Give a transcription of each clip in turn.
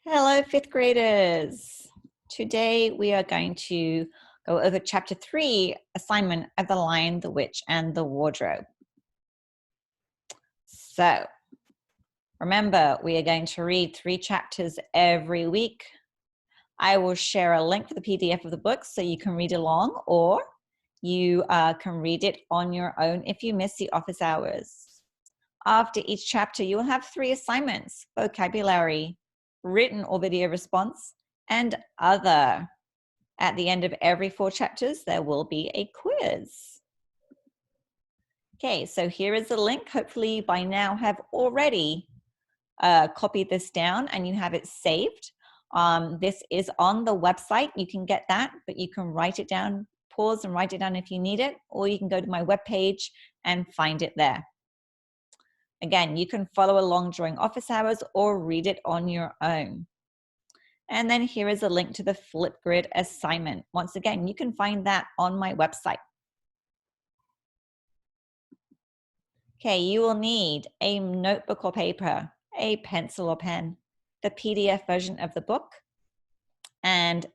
Hello, fifth graders. Today we are going to go over chapter 3, assignment of the Lion, the Witch, and the Wardrobe. So remember, we are going to read 3 chapters every week. I will share a link for the PDF of the book so you can read along, or you can read it on your own if you miss the office hours. After each chapter, you will have 3 assignments: vocabulary, written or video response, and other. At the end of every 4 chapters, there will be a quiz. Okay, so here is the link. Hopefully by now have already copied this down and you have it saved. This is on the website. You can get that, but you can write it down, pause and write it down if you need it, or you can go to my webpage and find it there. Again, you can follow along during office hours or read it on your own. And then here is a link to the Flipgrid assignment. Once again, you can find that on my website. Okay, you will need a notebook or paper, a pencil or pen, the PDF version of the book, and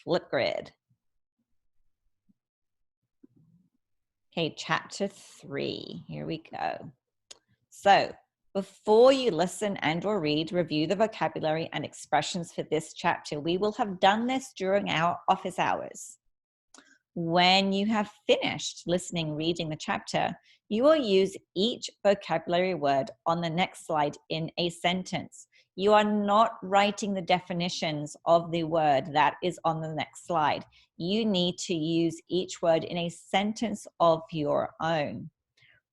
Flipgrid. Okay, chapter 3, here we go. So before you listen and or read, review the vocabulary and expressions for this chapter. We will have done this during our office hours. When you have finished listening, reading the chapter, you will use each vocabulary word on the next slide in a sentence. You are not writing the definitions of the word that is on the next slide. You need to use each word in a sentence of your own.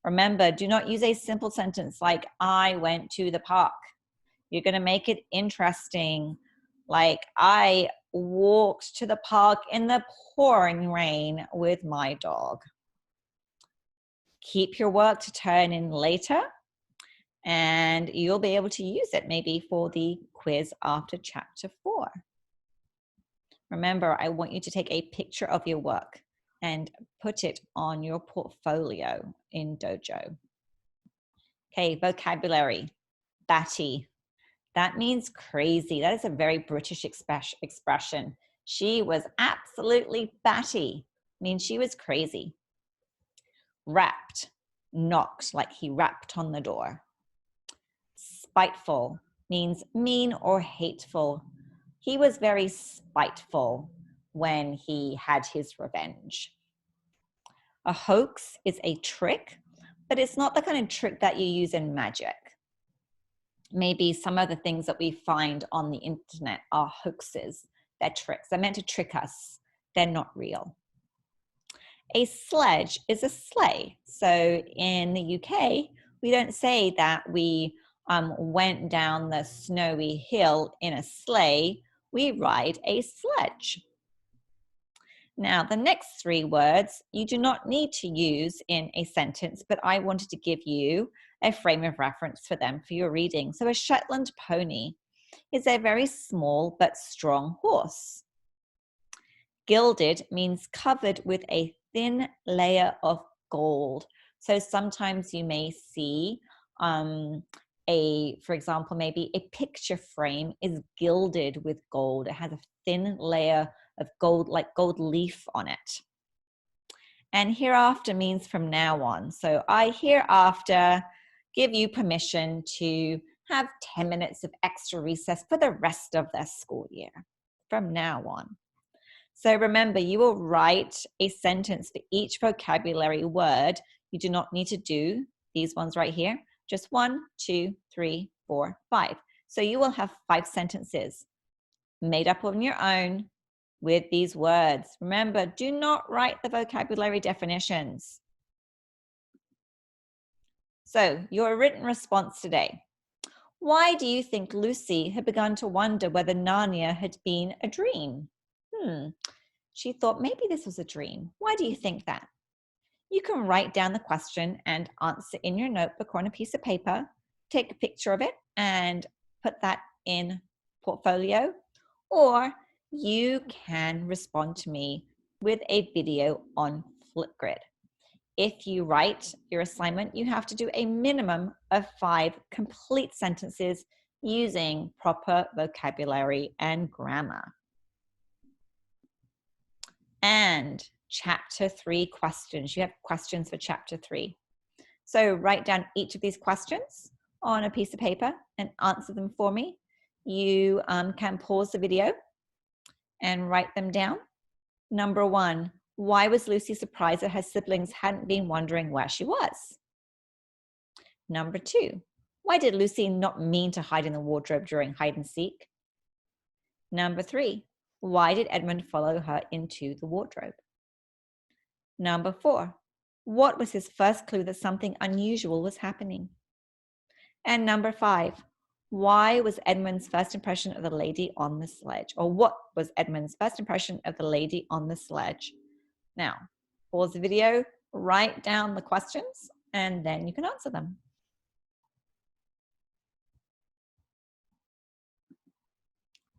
Remember, do not use a simple sentence like, I went to the park. You're going to make it interesting. Like, I walked to the park in the pouring rain with my dog. Keep your work to turn in later, and you'll be able to use it maybe for the quiz after chapter 4. Remember, I want you to take a picture of your work and put it on your portfolio in Dojo. Okay, vocabulary. Batty. That means crazy. That is a very British expression. She was absolutely batty. Means she was crazy. Rapped. Knocked, like he rapped on the door. Spiteful means mean or hateful. He was very spiteful when he had his revenge. A hoax is a trick, but it's not the kind of trick that you use in magic. Maybe some of the things that we find on the internet are hoaxes. They're tricks. They're meant to trick us. They're not real. A sledge is a sleigh. So in the UK, we don't say that we went down the snowy hill in a sleigh. We ride a sledge. Now, the next 3 words you do not need to use in a sentence, but I wanted to give you a frame of reference for them for your reading. So a Shetland pony is a very small but strong horse. Gilded means covered with a thin layer of gold. So sometimes you may see for example, maybe a picture frame is gilded with gold. It has a thin layer of gold, like gold leaf on it. And hereafter means from now on. So I hereafter give you permission to have 10 minutes of extra recess for the rest of the school year from now on. So remember, you will write a sentence for each vocabulary word. You do not need to do these ones right here. Just 1, 2, 3, 4, 5. So you will have 5 sentences made up on your own with these words. Remember, do not write the vocabulary definitions. So your written response today. Why do you think Lucy had begun to wonder whether Narnia had been a dream? She thought maybe this was a dream. Why do you think that? You can write down the question and answer in your notebook or on a piece of paper. Take a picture of it and put that in portfolio, or you can respond to me with a video on Flipgrid. If you write your assignment, you have to do a minimum of 5 complete sentences using proper vocabulary and grammar. And chapter 3 questions. You have questions for chapter 3. So write down each of these questions on a piece of paper and answer them for me. You can pause the video and write them down. Number 1, why was Lucy surprised that her siblings hadn't been wondering where she was? Number 2, why did Lucy not mean to hide in the wardrobe during hide and seek? Number 3, why did Edmund follow her into the wardrobe? Number 4, what was his first clue that something unusual was happening? And number 5, why was Edmund's first impression of the lady on the sledge? Or what was Edmund's first impression of the lady on the sledge? Now, pause the video, write down the questions, and then you can answer them.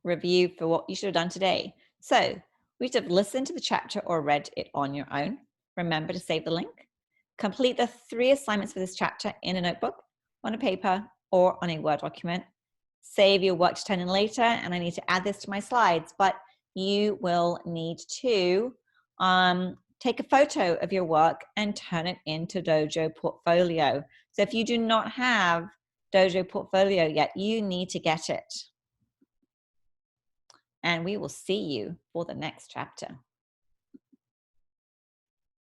Review for what you should have done today. So, we should have listened to the chapter or read it on your own. Remember to save the link. Complete the 3 assignments for this chapter in a notebook, on a paper, or on a Word document. Save your work to turn in later, and I need to add this to my slides, but you will need to take a photo of your work and turn it into Dojo Portfolio. So if you do not have Dojo Portfolio yet, you need to get it. And we will see you for the next chapter.